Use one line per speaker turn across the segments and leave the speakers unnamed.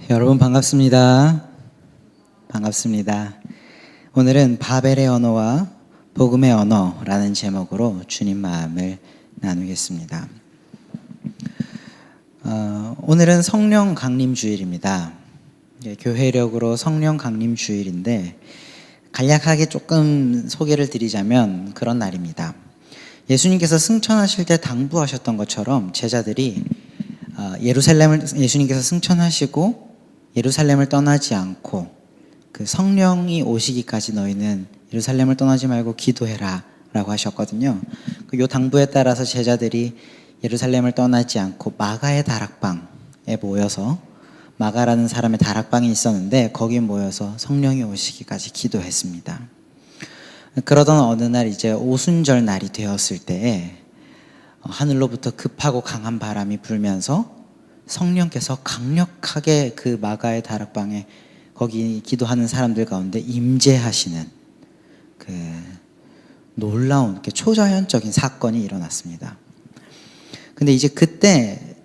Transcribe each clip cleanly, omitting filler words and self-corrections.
여러분 반갑습니다. 반갑습니다. 오늘은 바벨의 언어와 복음의 언어라는 제목으로 주님 마음을 나누겠습니다. 오늘은 성령 강림 주일입니다. 교회력으로 성령 강림 주일인데 간략하게 조금 소개를 드리자면 그런 날입니다. 예수님께서 승천하실 때 당부하셨던 것처럼 제자들이 예수님께서 승천하시고 예루살렘을 떠나지 않고 그 성령이 오시기까지 너희는 예루살렘을 떠나지 말고 기도해라 라고 하셨거든요. 이 당부에 따라서 제자들이 예루살렘을 떠나지 않고 마가의 다락방에 모여서, 마가라는 사람의 다락방이 있었는데 거기에 모여서 성령이 오시기까지 기도했습니다. 그러던 어느 날 이제 오순절 날이 되었을 때에 하늘로부터 급하고 강한 바람이 불면서 성령께서 강력하게 그 마가의 다락방에 거기 기도하는 사람들 가운데 임재하시는 그 놀라운 초자연적인 사건이 일어났습니다. 근데 이제 그때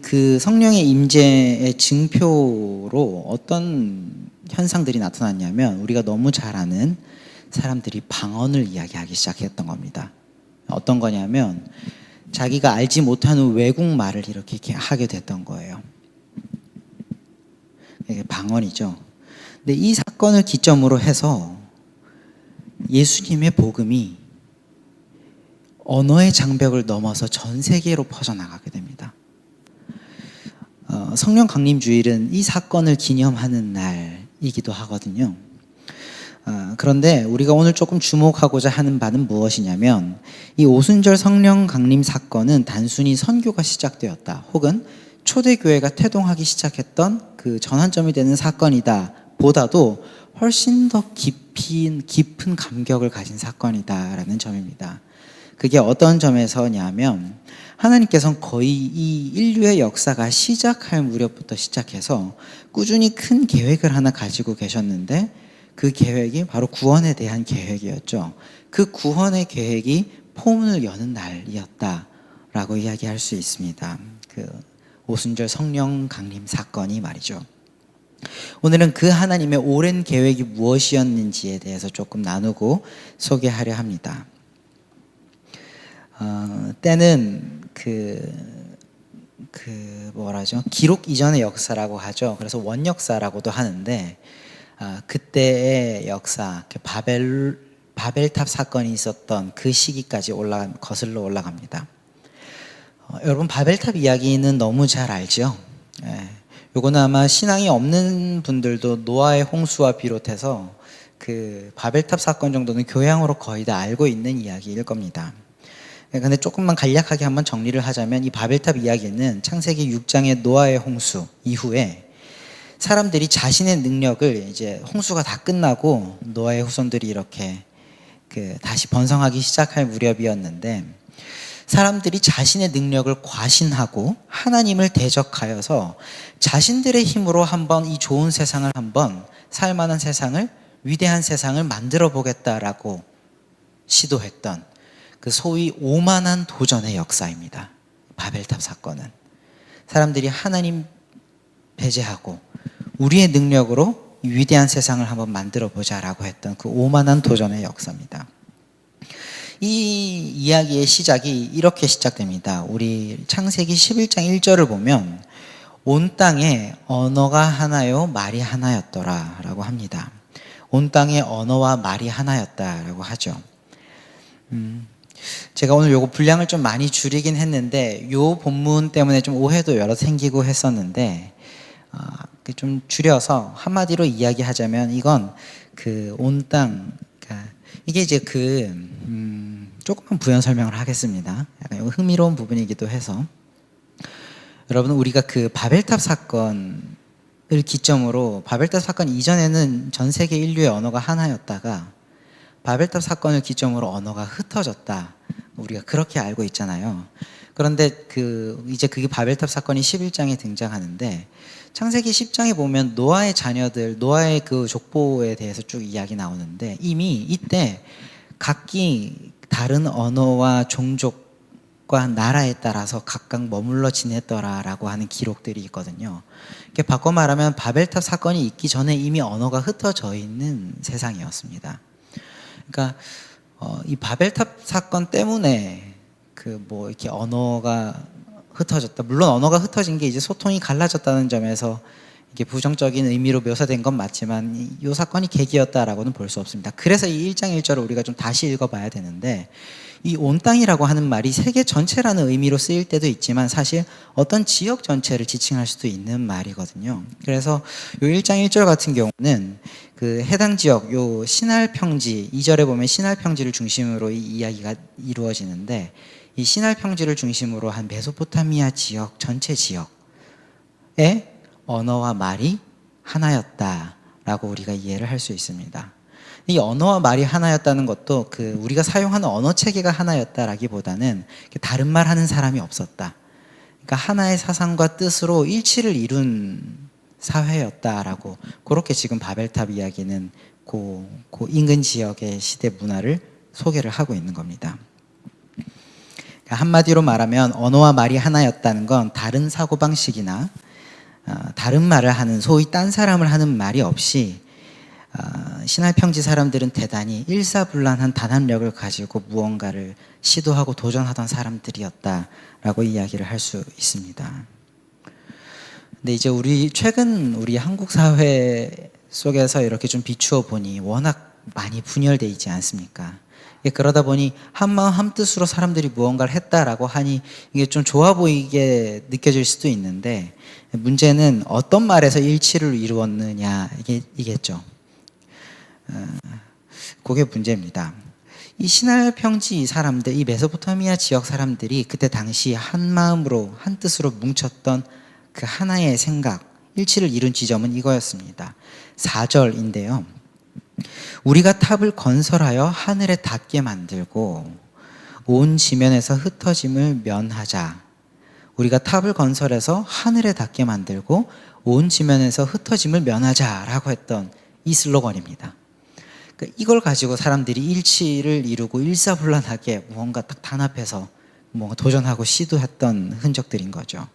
그 성령의 임재의 증표로 어떤 현상들이 나타났냐면 우리가 너무 잘 아는 사람들이 방언을 이야기하기 시작했던 겁니다. 어떤 거냐면 자기가 알지 못하는 외국말을 이렇게 하게 됐던 거예요. 이게 방언이죠. 근데 이 사건을 기점으로 해서 예수님의 복음이 언어의 장벽을 넘어서 전 세계로 퍼져나가게 됩니다. 성령 강림 주일은 이 사건을 기념하는 날이기도 하거든요. 그런데 우리가 오늘 조금 주목하고자 하는 바는 무엇이냐면 이 오순절 성령 강림 사건은 단순히 선교가 시작되었다 혹은 초대교회가 태동하기 시작했던 그 전환점이 되는 사건이다 보다도 훨씬 더 깊은 감격을 가진 사건이다라는 점입니다. 그게 어떤 점에서냐면 하나님께서는 거의 이 인류의 역사가 시작할 무렵부터 시작해서 꾸준히 큰 계획을 하나 가지고 계셨는데 그 계획이 바로 구원에 대한 계획이었죠. 그 구원의 계획이 포문을 여는 날이었다라고 이야기할 수 있습니다. 그 오순절 성령 강림 사건이 말이죠. 오늘은 그 하나님의 오랜 계획이 무엇이었는지에 대해서 조금 나누고 소개하려 합니다. 때는 기록 이전의 역사라고 하죠. 그래서 원역사라고도 하는데 그때의 역사, 바벨탑 사건이 있었던 그 시기까지 거슬러 올라갑니다. 여러분 바벨탑 이야기는 너무 잘 알죠? 요거는 아마 신앙이 없는 분들도 노아의 홍수와 비롯해서 그 바벨탑 사건 정도는 교양으로 거의 다 알고 있는 이야기일 겁니다. 근데 조금만 간략하게 한번 정리를 하자면 이 바벨탑 이야기는 창세기 6장의 노아의 홍수 이후에 사람들이 자신의 능력을 이제 홍수가 다 끝나고 노아의 후손들이 이렇게 다시 번성하기 시작할 무렵이었는데 사람들이 자신의 능력을 과신하고 하나님을 대적하여서 자신들의 힘으로 한번 이 좋은 세상을 한번 살만한 세상을 위대한 세상을 만들어 보겠다라고 시도했던 그 소위 오만한 도전의 역사입니다. 바벨탑 사건은 사람들이 하나님 배제하고 우리의 능력으로 위대한 세상을 한번 만들어 보자라고 했던 그 오만한 도전의 역사입니다. 이 이야기의 시작이 이렇게 시작됩니다. 우리 창세기 11장 1절을 보면 온 땅에 언어가 하나요 말이 하나였더라 라고 합니다. 온 땅에 언어와 말이 하나였다라고 하죠. 제가 오늘 요거 분량을 좀 많이 줄이긴 했는데 요 본문 때문에 좀 오해도 여러 생기고 했었는데 좀 줄여서 한마디로 이야기하자면 이건 그 온 땅, 이게 이제 조금만 부연 설명을 하겠습니다. 약간 흥미로운 부분이기도 해서 여러분 우리가 그 바벨탑 사건을 기점으로 바벨탑 사건 이전에는 전 세계 인류의 언어가 하나였다가 바벨탑 사건을 기점으로 언어가 흩어졌다. 우리가 그렇게 알고 있잖아요. 그런데 이제 그게 바벨탑 사건이 11장에 등장하는데 창세기 10장에 보면 노아의 자녀들, 노아의 그 족보에 대해서 쭉 이야기 나오는데 이미 이때 각기 다른 언어와 종족과 지역과 나라에 따라서 각각 머물러 지냈더라라고 하는 기록들이 있거든요. 이렇게 바꿔 말하면 바벨탑 사건이 있기 전에 이미 언어가 흩어져 있는 세상이었습니다. 그러니까 이 바벨탑 사건 때문에 이렇게 언어가 흩어졌다. 물론 언어가 흩어진 게 이제 소통이 갈라졌다는 점에서 이게 부정적인 의미로 묘사된 건 맞지만 이 사건이 계기였다라고는 볼 수 없습니다. 그래서 이 1장 1절을 우리가 좀 다시 읽어봐야 되는데, 이 온 땅이라고 하는 말이 세계 전체라는 의미로 쓰일 때도 있지만 사실 어떤 지역 전체를 지칭할 수도 있는 말이거든요. 그래서 요 1장 1절 같은 경우는 그 해당 지역, 요 신할 평지, 2절에 보면 신할 평지를 중심으로 이 이야기가 이루어지는데, 이 신할 평지를 중심으로 한 메소포타미아 지역 전체 지역에 언어와 말이 하나였다라고 우리가 이해를 할 수 있습니다. 이 언어와 말이 하나였다는 것도 우리가 사용하는 언어 체계가 하나였다라기보다는 다른 말 하는 사람이 없었다. 그러니까 하나의 사상과 뜻으로 일치를 이룬 사회였다라고, 그렇게 지금 바벨탑 이야기는 그 인근 지역의 시대 문화를 소개를 하고 있는 겁니다. 한마디로 말하면 언어와 말이 하나였다는 건 다른 사고방식이나 다른 말을 하는, 소위 딴 사람을 하는 말이 없이 신할 평지 사람들은 대단히 일사불란한 단합력을 가지고 무언가를 시도하고 도전하던 사람들이었다라고 이야기를 할 수 있습니다. 근데 이제 최근 우리 한국 사회 속에서 이렇게 좀 비추어 보니 워낙 많이 분열돼 있지 않습니까? 그러다 보니 한마음 한뜻으로 사람들이 무언가를 했다라고 하니 이게 좀 좋아 보이게 느껴질 수도 있는데, 문제는 어떤 말에서 일치를 이루었느냐 이겠죠. 그게 문제입니다. 이 신할 평지 사람들, 이 메소포타미아 지역 사람들이 그때 당시 한 마음으로 한 뜻으로 뭉쳤던 그 하나의 생각, 일치를 이룬 지점은 이거였습니다. 4절인데요. 우리가 탑을 건설하여 하늘에 닿게 만들고 온 지면에서 흩어짐을 면하자. 우리가 탑을 건설해서 하늘에 닿게 만들고 온 지면에서 흩어짐을 면하자라고 했던 이 슬로건입니다. 이걸 가지고 사람들이 일치를 이루고 일사불란하게 무언가 딱 단합해서 뭔가 도전하고 시도했던 흔적들인 거죠.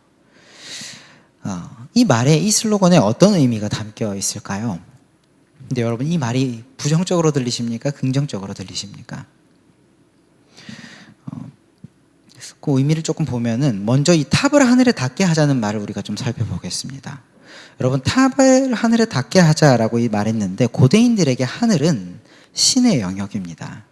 이 말에, 이 슬로건에 어떤 의미가 담겨 있을까요? 근데 여러분, 이 말이 부정적으로 들리십니까? 긍정적으로 들리십니까? 그 의미를 조금 보면은 먼저 이 탑을 하늘에 닿게 하자는 말을 우리가 좀 살펴보겠습니다. 여러분, 탑을 하늘에 닿게 하자라고 이 말했는데, 고대인들에게 하늘은 신의 영역입니다.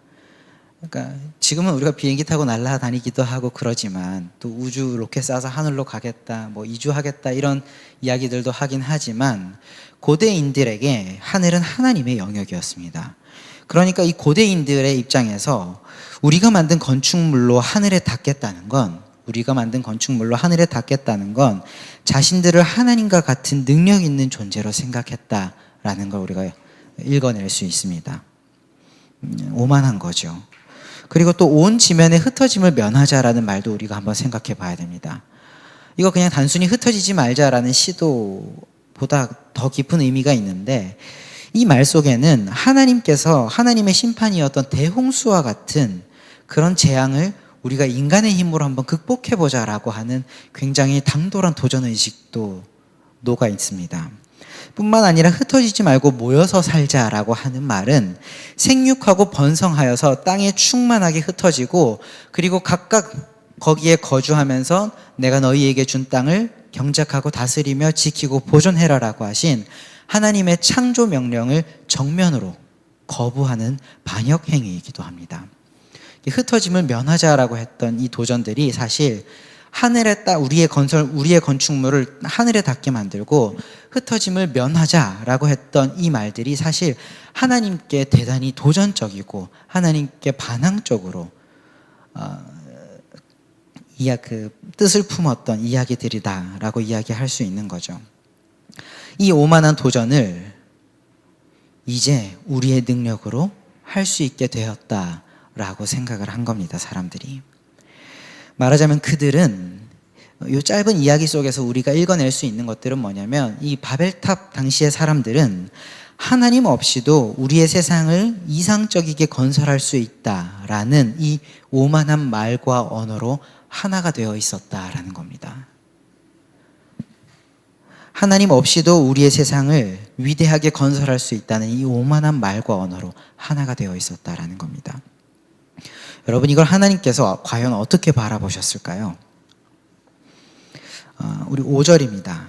그러니까 지금은 우리가 비행기 타고 날아다니기도 하고 그러지만, 또 우주 로켓 쏴서 하늘로 가겠다, 이주하겠다 이런 이야기들도 하긴 하지만, 고대인들에게 하늘은 하나님의 영역이었습니다. 그러니까 이 고대인들의 입장에서 우리가 만든 건축물로 하늘에 닿겠다는 건, 자신들을 하나님과 같은 능력 있는 존재로 생각했다라는 걸 우리가 읽어낼 수 있습니다. 오만한 거죠. 그리고 또 온 지면에 흩어짐을 면하자라는 말도 우리가 한번 생각해 봐야 됩니다. 이거 그냥 단순히 흩어지지 말자라는 시도보다 더 깊은 의미가 있는데, 이 말 속에는 하나님께서 하나님의 심판이었던 대홍수와 같은 그런 재앙을 우리가 인간의 힘으로 한번 극복해보자라고 하는 굉장히 당돌한 도전의식도 녹아 있습니다. 뿐만 아니라 흩어지지 말고 모여서 살자라고 하는 말은 생육하고 번성하여서 땅에 충만하게 흩어지고, 그리고 각각 거기에 거주하면서 내가 너희에게 준 땅을 경작하고 다스리며 지키고 보존해라라고 하신 하나님의 창조 명령을 정면으로 거부하는 반역 행위이기도 합니다. 흩어짐을 면하자라고 했던 이 도전들이 사실 우리의 건축물을 하늘에 닿게 만들고 흩어짐을 면하자라고 했던 이 말들이 사실 하나님께 대단히 도전적이고 하나님께 반항적으로 그 뜻을 품었던 이야기들이다라고 이야기할 수 있는 거죠. 이 오만한 도전을 이제 우리의 능력으로 할 수 있게 되었다라고 생각을 한 겁니다, 사람들이. 말하자면 그들은, 이 짧은 이야기 속에서 우리가 읽어낼 수 있는 것들은 뭐냐면, 이 바벨탑 당시의 사람들은 하나님 없이도 우리의 세상을 이상적이게 건설할 수 있다라는 이 오만한 말과 언어로 하나가 되어 있었다라는 겁니다. 하나님 없이도 우리의 세상을 위대하게 건설할 수 있다는 이 오만한 말과 언어로 하나가 되어 있었다라는 겁니다. 여러분, 이걸 하나님께서 과연 어떻게 바라보셨을까요? 우리 5절입니다.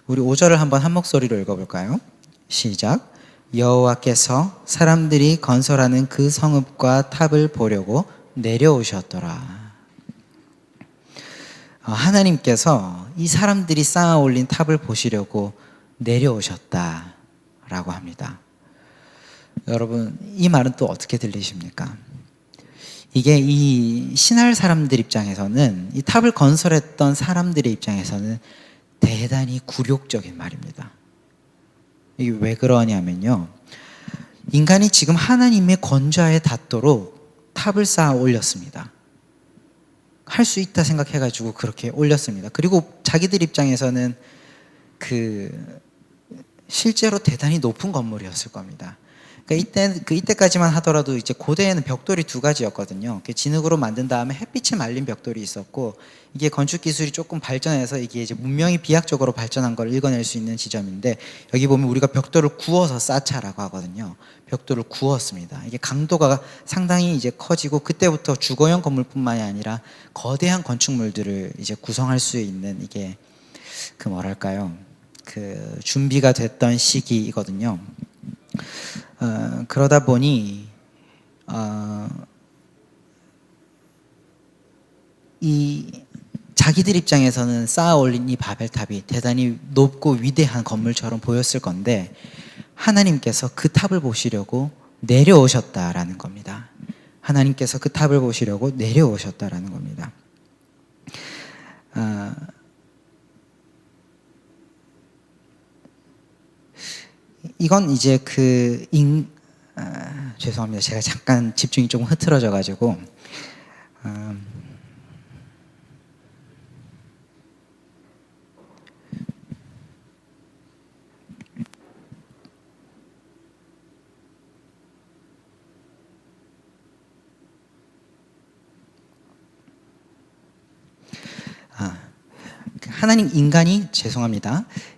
우리 5절을 한번 한 목소리로 읽어볼까요? 시작. 여호와께서 사람들이 건설하는 그 성읍과 탑을 보려고 내려오셨더라. 하나님께서 이 사람들이 쌓아 올린 탑을 보시려고 내려오셨다라고 합니다. 여러분, 이 말은 또 어떻게 들리십니까? 이게 이 신할 사람들 입장에서는, 이 탑을 건설했던 사람들의 입장에서는 대단히 굴욕적인 말입니다. 이게 왜 그러냐면요, 인간이 지금 하나님의 권좌에 닿도록 탑을 쌓아 올렸습니다. 할 수 있다 생각해가지고 그렇게 올렸습니다. 그리고 자기들 입장에서는 실제로 대단히 높은 건물이었을 겁니다. 그러니까 이때까지만 하더라도 이제 고대에는 벽돌이 두 가지였거든요. 진흙으로 만든 다음에 햇빛에 말린 벽돌이 있었고, 이게 건축 기술이 조금 발전해서 이게 이제 문명이 비약적으로 발전한 걸 읽어낼 수 있는 지점인데, 여기 보면 우리가 벽돌을 구워서 쌓자라고 하거든요. 벽돌을 구웠습니다. 이게 강도가 상당히 이제 커지고, 그때부터 주거용 건물뿐만이 아니라 거대한 건축물들을 이제 구성할 수 있는, 이게 준비가 됐던 시기이거든요. 그러다 보니 이 자기들 입장에서는 쌓아 올린 이 바벨탑이 대단히 높고 위대한 건물처럼 보였을 건데, 하나님께서 그 탑을 보시려고 내려오셨다라는 겁니다. 하나님께서 그 탑을 보시려고 내려오셨다라는 겁니다. 이건 이제 죄송합니다. 제가 잠깐 집중이 조금 흐트러져 가지고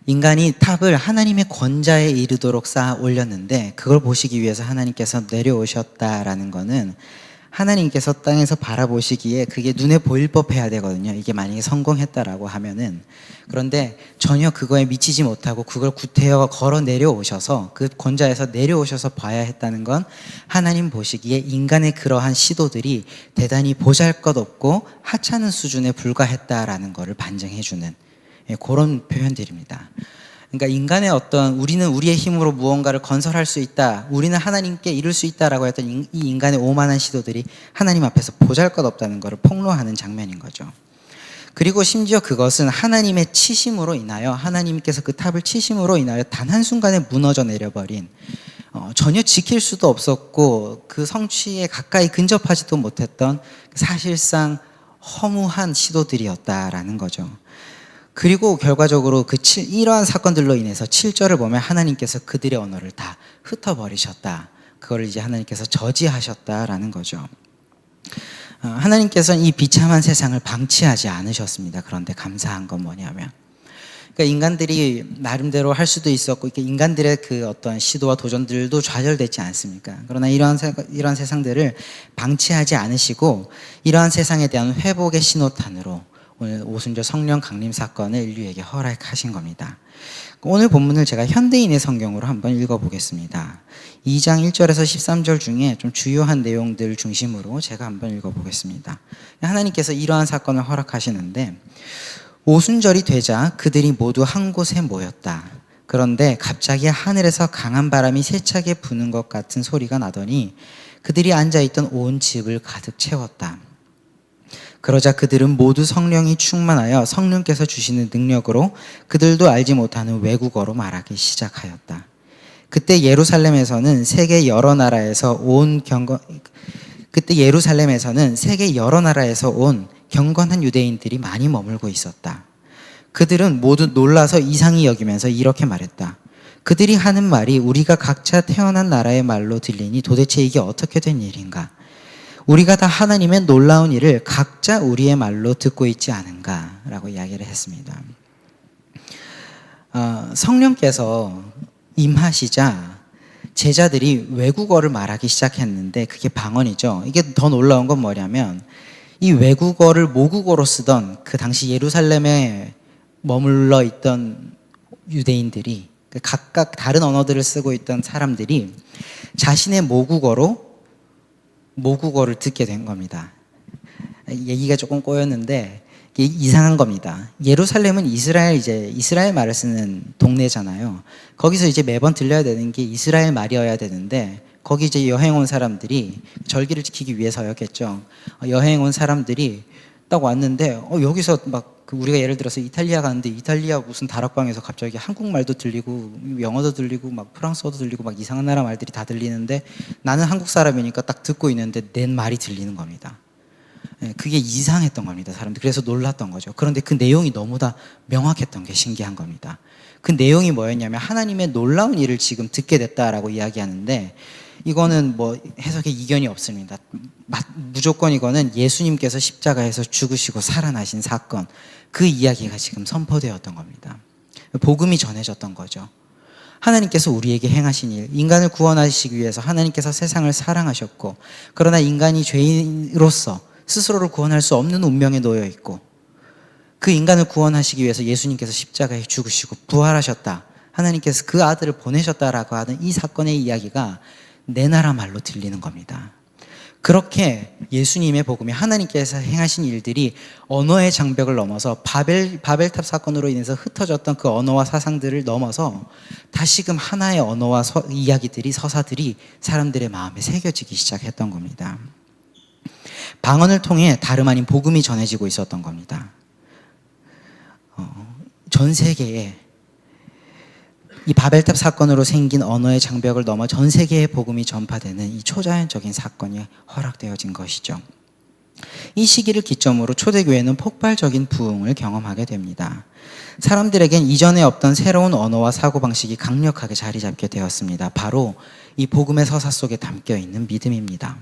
인간이 탑을 하나님의 권좌에 이르도록 쌓아 올렸는데, 그걸 보시기 위해서 하나님께서 내려오셨다라는 거는, 하나님께서 땅에서 바라보시기에 그게 눈에 보일 법해야 되거든요. 이게 만약에 성공했다라고 하면은. 그런데 전혀 그거에 미치지 못하고 그걸 구태여 걸어 내려오셔서, 그 권좌에서 내려오셔서 봐야 했다는 건, 하나님 보시기에 인간의 그러한 시도들이 대단히 보잘것없고 하찮은 수준에 불과했다라는 것을 반증해주는 그런 표현들입니다. 그러니까 인간의 우리는 우리의 힘으로 무언가를 건설할 수 있다, 우리는 하나님께 이룰 수 있다라고 했던 이 인간의 오만한 시도들이 하나님 앞에서 보잘것없다는 것을 폭로하는 장면인 거죠. 그리고 심지어 그것은 하나님의 치심으로 인하여, 하나님께서 그 탑을 치심으로 인하여 단 한순간에 무너져 내려버린, 전혀 지킬 수도 없었고 그 성취에 가까이 근접하지도 못했던 사실상 허무한 시도들이었다라는 거죠. 그리고 결과적으로 이러한 사건들로 인해서 7절을 보면 하나님께서 그들의 언어를 다 흩어버리셨다. 그걸 이제 하나님께서 저지하셨다라는 거죠. 하나님께서는 이 비참한 세상을 방치하지 않으셨습니다. 그런데 감사한 건 뭐냐면, 그러니까 인간들이 나름대로 할 수도 있었고, 인간들의 그 어떤 시도와 도전들도 좌절됐지 않습니까? 그러나 이러한 세상들을 방치하지 않으시고, 이러한 세상에 대한 회복의 신호탄으로 오늘 오순절 성령 강림 사건을 인류에게 허락하신 겁니다. 오늘 본문을 제가 현대인의 성경으로 한번 읽어보겠습니다. 2장 1절에서 13절 중에 좀 주요한 내용들 중심으로 제가 한번 읽어보겠습니다. 하나님께서 이러한 사건을 허락하시는데, 오순절이 되자 그들이 모두 한 곳에 모였다. 그런데 갑자기 하늘에서 강한 바람이 세차게 부는 것 같은 소리가 나더니 그들이 앉아있던 온 집을 가득 채웠다. 그러자 그들은 모두 성령이 충만하여 성령께서 주시는 능력으로 그들도 알지 못하는 외국어로 말하기 시작하였다. 그때 예루살렘에서는 세계 여러 나라에서 온 경건한 유대인들이 많이 머물고 있었다. 그들은 모두 놀라서 이상히 여기면서 이렇게 말했다. 그들이 하는 말이 우리가 각자 태어난 나라의 말로 들리니 도대체 이게 어떻게 된 일인가? 우리가 다 하나님의 놀라운 일을 각자 우리의 말로 듣고 있지 않은가라고 이야기를 했습니다. 성령께서 임하시자 제자들이 외국어를 말하기 시작했는데 그게 방언이죠. 이게 더 놀라운 건 뭐냐면 이 외국어를 모국어로 쓰던 그 당시 예루살렘에 머물러 있던 유대인들이 각각 다른 언어들을 쓰고 있던 사람들이 자신의 모국어를 듣게 된 겁니다. 얘기가 조금 꼬였는데 이상한 겁니다. 예루살렘은 이스라엘 말을 쓰는 동네잖아요. 거기서 이제 매번 들려야 되는 게 이스라엘 말이어야 되는데 거기 이제 여행 온 사람들이 절기를 지키기 위해서였겠죠. 여행 온 사람들이 딱 왔는데 여기서 막 우리가 예를 들어서 이탈리아 가는데 이탈리아 무슨 다락방에서 갑자기 한국말도 들리고 영어도 들리고 막 프랑스어도 들리고 막 이상한 나라 말들이 다 들리는데 나는 한국 사람이니까 딱 듣고 있는데 내 말이 들리는 겁니다. 그게 이상했던 겁니다. 사람들. 그래서 놀랐던 거죠. 그런데 그 내용이 너무 다 명확했던 게 신기한 겁니다. 그 내용이 뭐였냐면 하나님의 놀라운 일을 지금 듣게 됐다라고 이야기하는데 이거는 뭐 해석에 이견이 없습니다. 무조건 이거는 예수님께서 십자가에서 죽으시고 살아나신 사건, 그 이야기가 지금 선포되었던 겁니다. 복음이 전해졌던 거죠. 하나님께서 우리에게 행하신 일, 인간을 구원하시기 위해서 하나님께서 세상을 사랑하셨고 그러나 인간이 죄인으로서 스스로를 구원할 수 없는 운명에 놓여 있고 그 인간을 구원하시기 위해서 예수님께서 십자가에 죽으시고 부활하셨다. 하나님께서 그 아들을 보내셨다라고 하는 이 사건의 이야기가 내 나라 말로 들리는 겁니다. 그렇게 예수님의 복음이 하나님께서 행하신 일들이 언어의 장벽을 넘어서 바벨탑 사건으로 인해서 흩어졌던 그 언어와 사상들을 넘어서 다시금 하나의 언어와 이야기들이 서사들이 사람들의 마음에 새겨지기 시작했던 겁니다. 방언을 통해 다름 아닌 복음이 전해지고 있었던 겁니다. 전 세계에 이 바벨탑 사건으로 생긴 언어의 장벽을 넘어 전 세계에 복음이 전파되는 이 초자연적인 사건이 허락되어진 것이죠. 이 시기를 기점으로 초대교회는 폭발적인 부흥을 경험하게 됩니다. 사람들에겐 이전에 없던 새로운 언어와 사고방식이 강력하게 자리 잡게 되었습니다. 바로 이 복음의 서사 속에 담겨 있는 믿음입니다.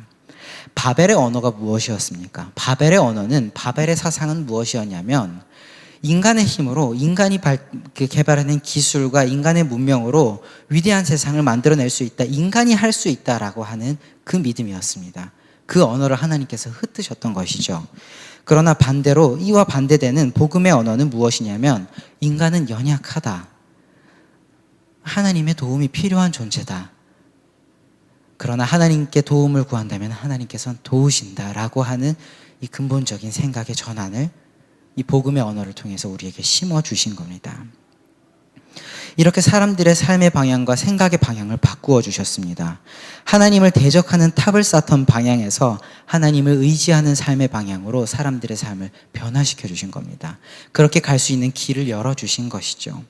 바벨의 언어가 무엇이었습니까? 바벨의 사상은 무엇이었냐면 인간의 힘으로 인간이 개발해낸 기술과 인간의 문명으로 위대한 세상을 만들어낼 수 있다. 인간이 할 수 있다라고 하는 그 믿음이었습니다. 그 언어를 하나님께서 흩으셨던 것이죠. 그러나 반대로 이와 반대되는 복음의 언어는 무엇이냐면 인간은 연약하다. 하나님의 도움이 필요한 존재다. 그러나 하나님께 도움을 구한다면 하나님께서는 도우신다라고 하는 이 근본적인 생각의 전환을 이 복음의 언어를 통해서 우리에게 심어주신 겁니다. 이렇게 사람들의 삶의 방향과 생각의 방향을 바꾸어 주셨습니다. 하나님을 대적하는 탑을 쌓던 방향에서 하나님을 의지하는 삶의 방향으로 사람들의 삶을 변화시켜 주신 겁니다. 그렇게 갈 수 있는 길을 열어주신 것이죠.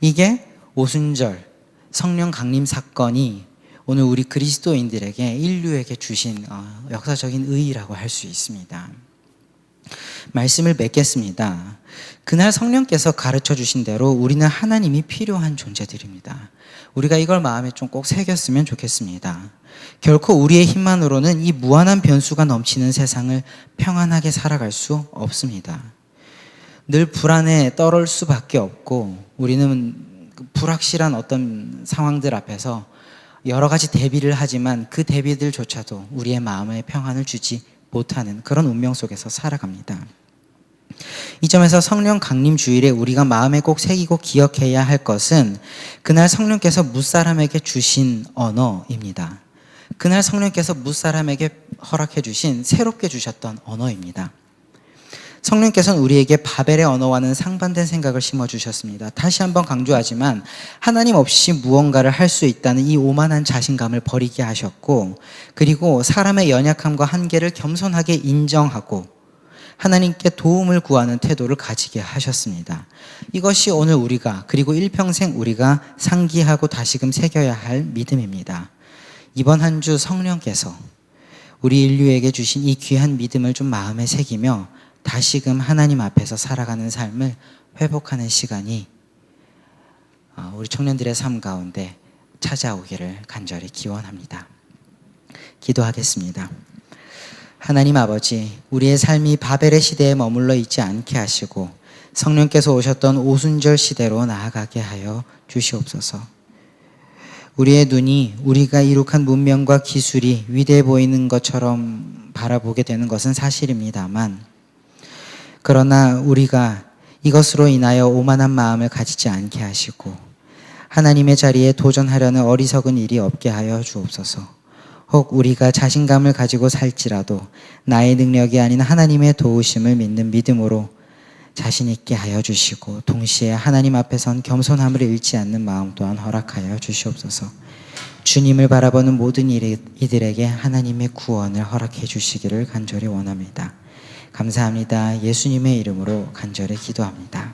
이게 오순절 성령 강림 사건이 오늘 우리 그리스도인들에게 인류에게 주신 역사적인 의의라고 할 수 있습니다. 말씀을 맺겠습니다. 그날 성령께서 가르쳐 주신 대로 우리는 하나님이 필요한 존재들입니다. 우리가 이걸 마음에 좀 꼭 새겼으면 좋겠습니다. 결코 우리의 힘만으로는 이 무한한 변수가 넘치는 세상을 평안하게 살아갈 수 없습니다. 늘 불안에 떨을 수밖에 없고 우리는 불확실한 어떤 상황들 앞에서 여러 가지 대비를 하지만 그 대비들조차도 우리의 마음에 평안을 주지 못하는 그런 운명 속에서 살아갑니다. 이 점에서 성령 강림 주일에 우리가 마음에 꼭 새기고 기억해야 할 것은 그날 성령께서 뭇사람에게 주신 언어입니다. 그날 성령께서 뭇사람에게 허락해 주신 새롭게 주셨던 언어입니다. 성령께서는 우리에게 바벨의 언어와는 상반된 생각을 심어주셨습니다. 다시 한번 강조하지만 하나님 없이 무언가를 할 수 있다는 이 오만한 자신감을 버리게 하셨고 그리고 사람의 연약함과 한계를 겸손하게 인정하고 하나님께 도움을 구하는 태도를 가지게 하셨습니다. 이것이 오늘 우리가 그리고 일평생 우리가 상기하고 다시금 새겨야 할 믿음입니다. 이번 한 주 성령께서 우리 인류에게 주신 이 귀한 믿음을 좀 마음에 새기며 다시금 하나님 앞에서 살아가는 삶을 회복하는 시간이 우리 청년들의 삶 가운데 찾아오기를 간절히 기원합니다. 기도하겠습니다. 하나님 아버지, 우리의 삶이 바벨의 시대에 머물러 있지 않게 하시고 성령께서 오셨던 오순절 시대로 나아가게 하여 주시옵소서. 우리의 눈이 우리가 이룩한 문명과 기술이 위대해 보이는 것처럼 바라보게 되는 것은 사실입니다만, 그러나 우리가 이것으로 인하여 오만한 마음을 가지지 않게 하시고 하나님의 자리에 도전하려는 어리석은 일이 없게 하여 주옵소서. 혹 우리가 자신감을 가지고 살지라도 나의 능력이 아닌 하나님의 도우심을 믿는 믿음으로 자신 있게 하여 주시고, 동시에 하나님 앞에선 겸손함을 잃지 않는 마음 또한 허락하여 주시옵소서. 주님을 바라보는 모든 이들에게 하나님의 구원을 허락해 주시기를 간절히 원합니다. 감사합니다. 예수님의 이름으로 간절히 기도합니다.